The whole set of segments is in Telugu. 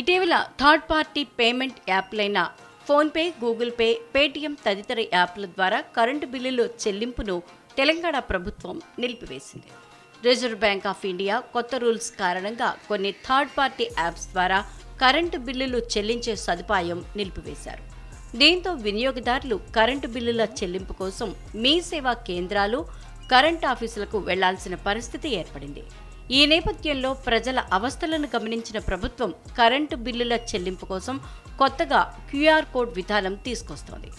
ఇటీవల థర్డ్ పార్టీ పేమెంట్ యాప్లైన ఫోన్పే, గూగుల్ పే, పేటీఎం తదితర యాప్ల ద్వారా కరెంటు బిల్లుల చెల్లింపును తెలంగాణ ప్రభుత్వం నిలిపివేసింది. రిజర్వ్ బ్యాంక్ ఆఫ్ ఇండియా కొత్త రూల్స్ కారణంగా కొన్ని థర్డ్ పార్టీ యాప్స్ ద్వారా కరెంటు బిల్లులు చెల్లించే సదుపాయం నిలిపివేశారు. దీంతో వినియోగదారులు కరెంటు బిల్లుల చెల్లింపు కోసం మీ సేవా కేంద్రాలు, కరెంట్ ఆఫీసులకు వెళ్లాల్సిన పరిస్థితి ఏర్పడింది. ఈ నేపథ్యంలో ప్రజల అవస్థలను గమనించిన ప్రభుత్వం కరెంటు బిల్లుల చెల్లింపు కోసం కొత్తగా క్యూఆర్ కోడ్ విధానం తీసుకొస్తోంది.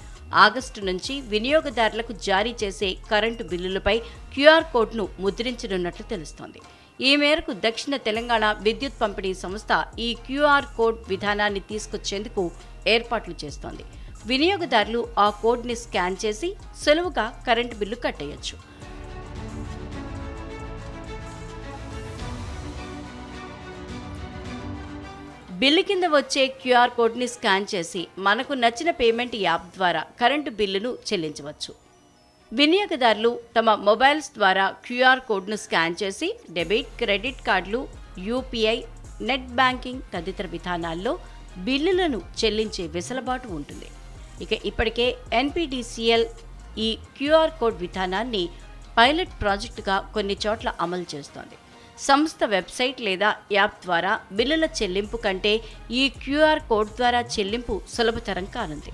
ఆగస్టు నుంచి వినియోగదారులకు జారీ చేసే కరెంటు బిల్లులపై క్యూఆర్ కోడ్ను ముద్రించనున్నట్లు తెలుస్తోంది. ఈ మేరకు దక్షిణ తెలంగాణ విద్యుత్ పంపిణీ సంస్థ ఈ క్యూఆర్ కోడ్ విధానాన్ని తీసుకొచ్చేందుకు ఏర్పాట్లు చేస్తోంది. వినియోగదారులు ఆ కోడ్ని స్కాన్ చేసి సులువుగా కరెంటు బిల్లు కట్టేయొచ్చు. బిల్లు కింద వచ్చే క్యూఆర్ కోడ్ని స్కాన్ చేసి మనకు నచ్చిన పేమెంట్ యాప్ ద్వారా కరెంటు బిల్లును చెల్లించవచ్చు. వినియోగదారులు తమ మొబైల్స్ ద్వారా క్యూఆర్ కోడ్ను స్కాన్ చేసి డెబిట్, క్రెడిట్ కార్డులు, యూపీఐ, నెట్ బ్యాంకింగ్ తదితర విధానాల్లో బిల్లులను చెల్లించే వెసులుబాటు ఉంటుంది. ఇప్పటికే ఎన్పీడీసీఎల్ ఈ క్యూఆర్ కోడ్ విధానాన్ని పైలట్ ప్రాజెక్టుగా కొన్ని చోట్ల అమలు చేస్తోంది. సంస్థ వెబ్సైట్ లేదా యాప్ ద్వారా బిల్లుల చెల్లింపు కంటే ఈ క్యూఆర్ కోడ్ ద్వారా చెల్లింపు సులభతరం కానుంది.